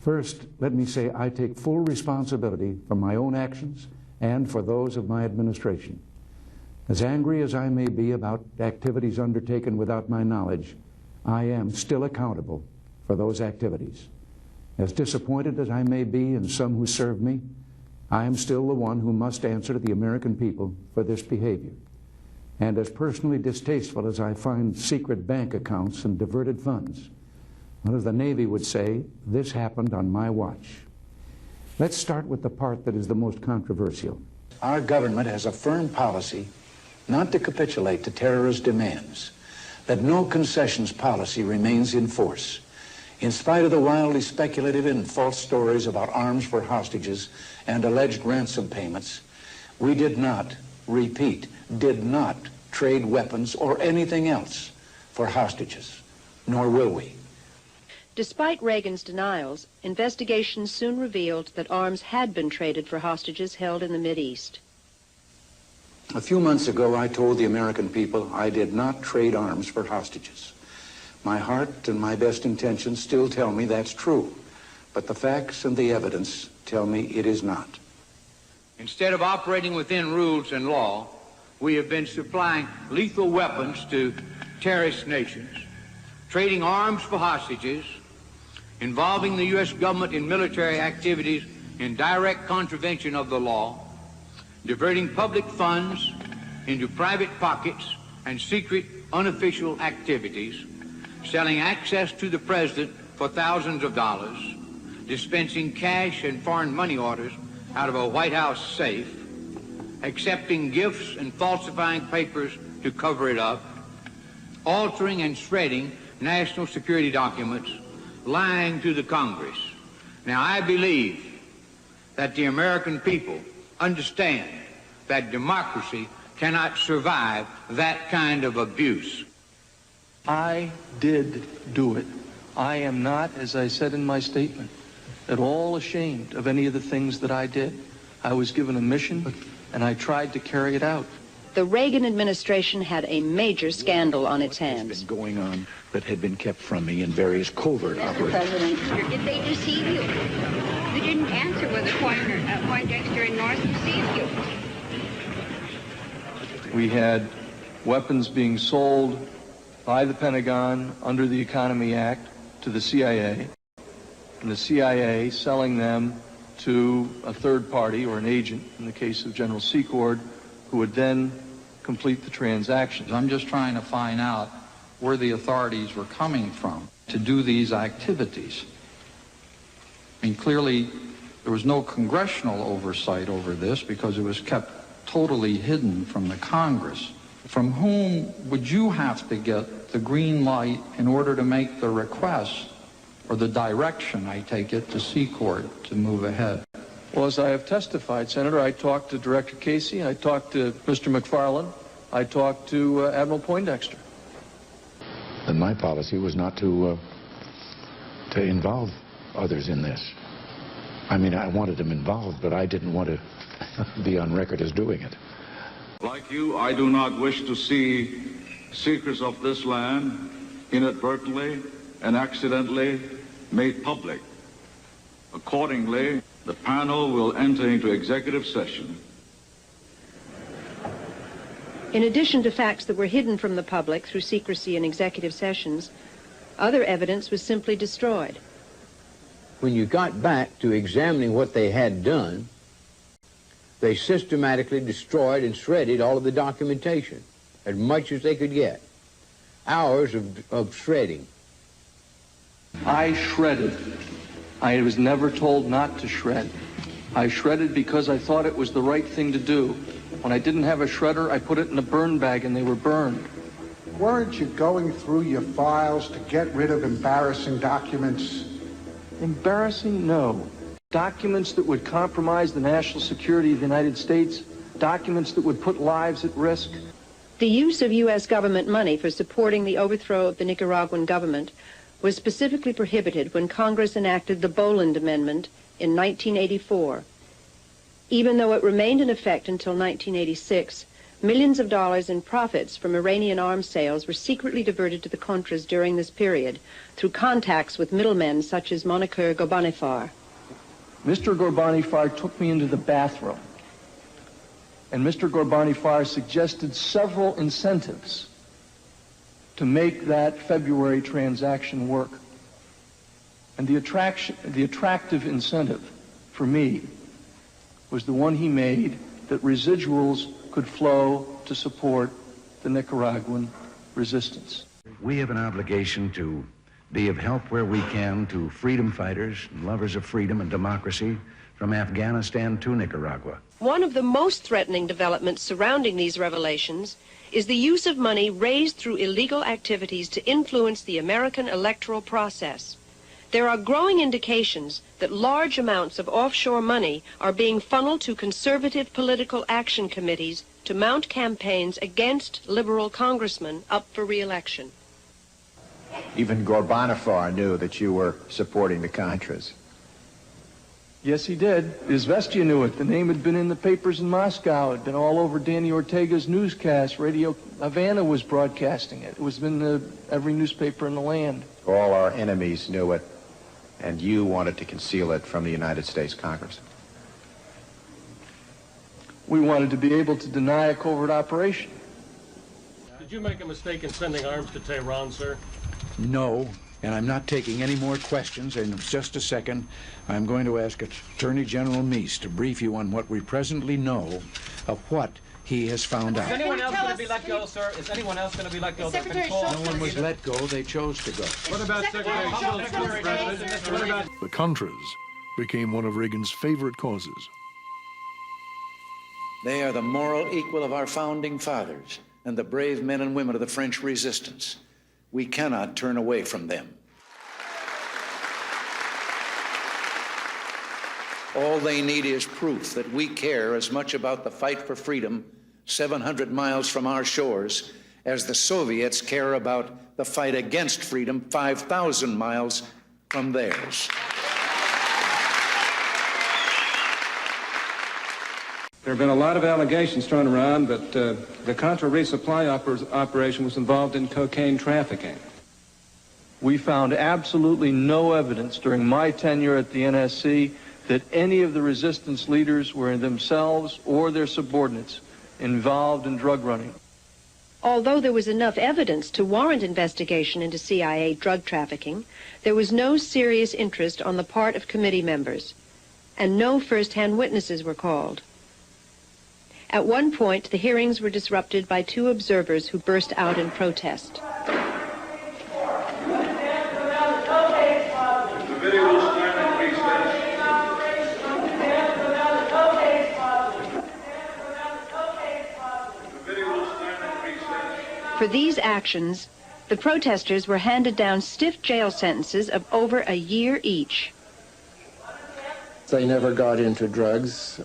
First, let me say I take full responsibility for my own actions and for those of my administration. As angry as I may be about activities undertaken without my knowledge, I am still accountable for those activities. As disappointed as I may be in some who served me, I am still the one who must answer to the American people for this behavior. And as personally distasteful as I find secret bank accounts and diverted funds, well, as the Navy would say, this happened on my watch. Let's start with the part that is the most controversial. Our government has a firm policy not to capitulate to terrorist demands, that no concessions policy remains in force. In spite of the wildly speculative and false stories about arms for hostages and alleged ransom payments, we did not, repeat, did not trade weapons or anything else for hostages, nor will we. Despite Reagan's denials, investigations soon revealed that arms had been traded for hostages held in the Mideast. A few months ago, I told the American people I did not trade arms for hostages. My heart and my best intentions still tell me that's true, but the facts and the evidence tell me it is not. Instead of operating within rules and law, we have been supplying lethal weapons to terrorist nations, trading arms for hostages, involving the U.S. government in military activities in direct contravention of the law, diverting public funds into private pockets and secret unofficial activities, selling access to the president for thousands of dollars, dispensing cash and foreign money orders out of a White House safe, accepting gifts and falsifying papers to cover it up, altering and shredding national security documents, lying to the Congress. Now, I believe that the American people understand that democracy cannot survive that kind of abuse. I did do it. I am not, as I said in my statement, at all ashamed of any of the things that I did. I was given a mission, and I tried to carry it out. The Reagan administration had a major scandal on its hands. What's been going on that had been kept from me in various covert operations. Did they deceive you? You didn't answer whether Poindexter and North deceived you. We had weapons being sold by the Pentagon under the Economy Act to the CIA, and the CIA selling them to a third party or an agent, in the case of General Secord, who would then complete the transactions. I'm just trying to find out where the authorities were coming from to do these activities. I mean, clearly there was no congressional oversight over this because it was kept totally hidden from the Congress. From whom would you have to get the green light in order to make the request or the direction, I take it, to Secord to move ahead? Well, as I have testified, Senator, I talked to Director Casey, I talked to Mr. McFarland, I talked to Admiral Poindexter. And my policy was not to involve others in this. I mean, I wanted them involved, but I didn't want to be on record as doing it. Like you, I do not wish to see secrets of this land inadvertently and accidentally made public. Accordingly, the panel will enter into executive session. In addition to facts that were hidden from the public through secrecy in executive sessions, other evidence was simply destroyed. When you got back to examining what they had done, they systematically destroyed and shredded all of the documentation, as much as they could get. Hours of shredding. I shredded. I was never told not to shred. I shredded because I thought it was the right thing to do. When I didn't have a shredder, I put it in a burn bag and they were burned. Weren't you going through your files to get rid of embarrassing documents? Embarrassing? No. Documents that would compromise the national security of the United States, documents that would put lives at risk. The use of U.S. government money for supporting the overthrow of the Nicaraguan government was specifically prohibited when Congress enacted the Boland Amendment in 1984. Even though it remained in effect until 1986, Millions of dollars in profits from Iranian arms sales were secretly diverted to the Contras during this period through contacts with middlemen such as Monikher Ghorbanifar. Mr. Ghorbanifar took me into the bathroom, and Mr. Ghorbanifar suggested several incentives to make that February transaction work. And the attractive incentive for me was the one he made, that residuals could flow to support the Nicaraguan resistance. We have an obligation to be of help where we can to freedom fighters and lovers of freedom and democracy from Afghanistan to Nicaragua. One of the most threatening developments surrounding these revelations is the use of money raised through illegal activities to influence the American electoral process. There are growing indications that large amounts of offshore money are being funneled to conservative political action committees to mount campaigns against liberal congressmen up for re-election. Even Ghorbanifar knew that you were supporting the Contras. Yes, he did. Izvestia knew it. The name had been in the papers in Moscow. It had been all over Danny Ortega's newscast. Radio Havana was broadcasting it. It was in every newspaper in the land. All our enemies knew it, and you wanted to conceal it from the United States Congress. We wanted to be able to deny a covert operation. Did you make a mistake in sending arms to Tehran, sir? No, and I'm not taking any more questions. In just a second, I'm going to ask Attorney General Meese to brief you on what we presently know of what he has found out. Is anyone else going to be let go, sir? Is anyone else going to be let go? No one was let go. They chose to go. What about Secretary Shultz, Mr. President? What about... The Contras became one of Reagan's favorite causes. They are the moral equal of our founding fathers and the brave men and women of the French resistance. We cannot turn away from them. All they need is proof that we care as much about the fight for freedom 700 miles from our shores as the Soviets care about the fight against freedom 5,000 miles from theirs. There have been a lot of allegations thrown around that the Contra resupply operation was involved in cocaine trafficking. We found absolutely no evidence during my tenure at the NSC that any of the resistance leaders were themselves or their subordinates involved in drug running. Although there was enough evidence to warrant investigation into CIA drug trafficking, there was no serious interest on the part of committee members, and no first-hand witnesses were called. At one point, the hearings were disrupted by two observers who burst out in protest. For these actions, the protesters were handed down stiff jail sentences of over a year each. They never got into drugs.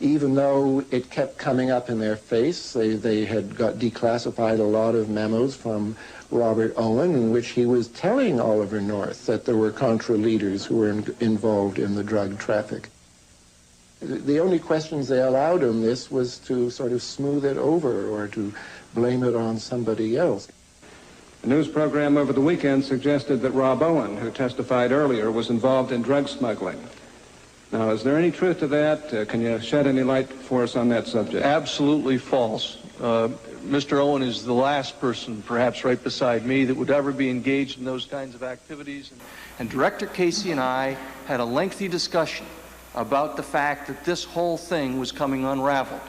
Even though it kept coming up in their face, they had got declassified a lot of memos from Robert Owen in which he was telling Oliver North that there were Contra leaders who were involved in the drug traffic. The only questions they allowed him this was to sort of smooth it over or to blame it on somebody else. A news program over the weekend suggested that Rob Owen, who testified earlier, was involved in drug smuggling. Now, is there any truth to that? Can you shed any light for us on that subject? Absolutely false. Mr. Owen is the last person, perhaps right beside me, that would ever be engaged in those kinds of activities. And Director Casey and I had a lengthy discussion about the fact that this whole thing was coming unraveled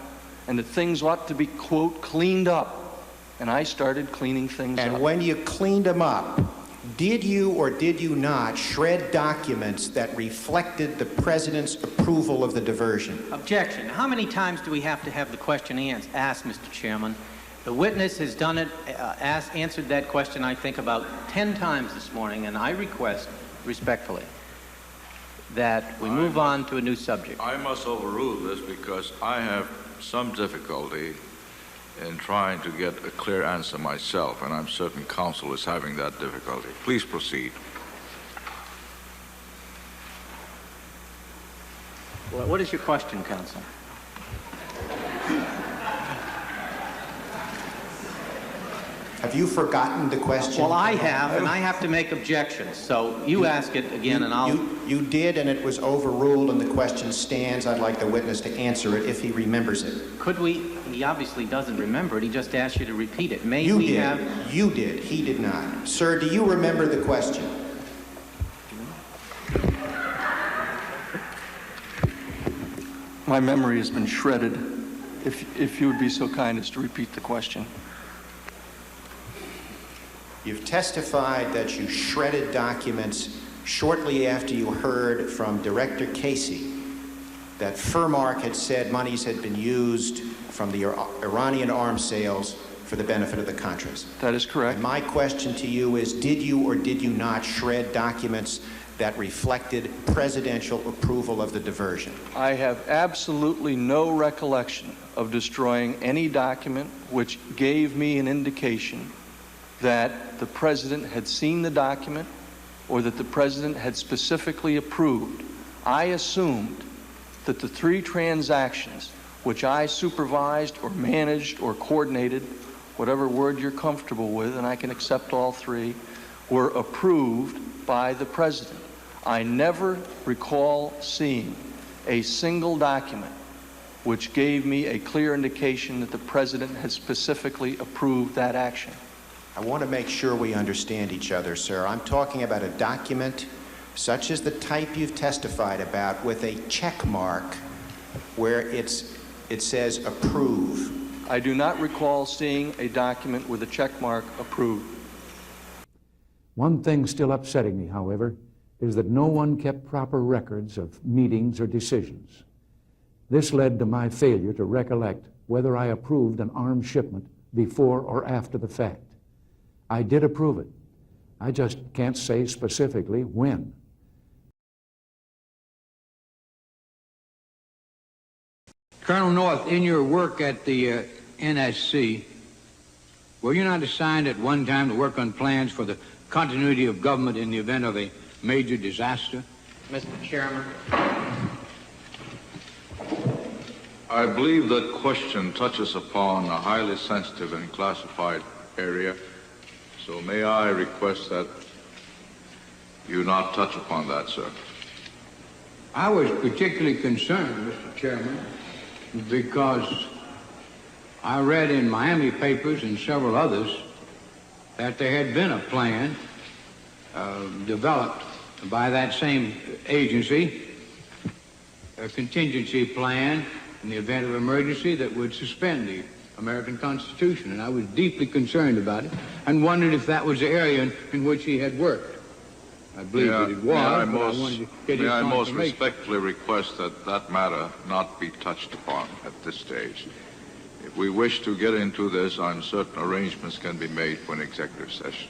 and that things ought to be, quote, cleaned up. And I started cleaning things up. And when you cleaned them up, did you or did you not shred documents that reflected the president's approval of the diversion? Objection. How many times do we have to have the question asked, Mr. Chairman? The witness has done it, answered that question, I think, about 10 times this morning, and I request, respectfully, that we move on to a new subject. I must overrule this because I have some difficulty in trying to get a clear answer myself, and I'm certain counsel is having that difficulty. Please proceed. Well, what is your question, counsel? you forgotten the question? Well, I have, and I have to make objections. So you ask it again, and I'll... You did, and it was overruled, and the question stands. I'd like the witness to answer it if he remembers it. Could we... He obviously doesn't remember it. He just asked you to repeat it. May you we did. have... You did. He did not. Sir, do you remember the question? My memory has been shredded. If you would be so kind as to repeat the question. You've testified that you shredded documents shortly after you heard from Director Casey that Furmark had said monies had been used from the Iranian arms sales for the benefit of the Contras. That is correct. And my question to you is, did you or did you not shred documents that reflected presidential approval of the diversion? I have absolutely no recollection of destroying any document which gave me an indication that the president had seen the document or that the president had specifically approved. I assumed that the 3 transactions which I supervised or managed or coordinated, whatever word you're comfortable with, and I can accept all 3, were approved by the president. I never recall seeing a single document which gave me a clear indication that the president had specifically approved that action. I want to make sure we understand each other, sir. I'm talking about a document such as the type you've testified about with a check mark where it says approve. I do not recall seeing a document with a check mark approved. One thing still upsetting me, however, is that no one kept proper records of meetings or decisions. This led to my failure to recollect whether I approved an arms shipment before or after the fact. I did approve it. I just can't say specifically when. Colonel North, in your work at the NSC, were you not assigned at one time to work on plans for the continuity of government in the event of a major disaster? Mr. Chairman. I believe that question touches upon a highly sensitive and classified area, so may I request that you not touch upon that, sir? I was particularly concerned, Mr. Chairman, because I read in Miami papers and several others that there had been a plan developed by that same agency, a contingency plan in the event of emergency that would suspend the American Constitution. And I was deeply concerned about it and wondered if that was the area in which he had worked. I believe that it was, but I wanted to get his May I most confirmation. respectfully request that that matter not be touched upon at this stage. If we wish to get into this, I'm certain arrangements can be made for an executive session.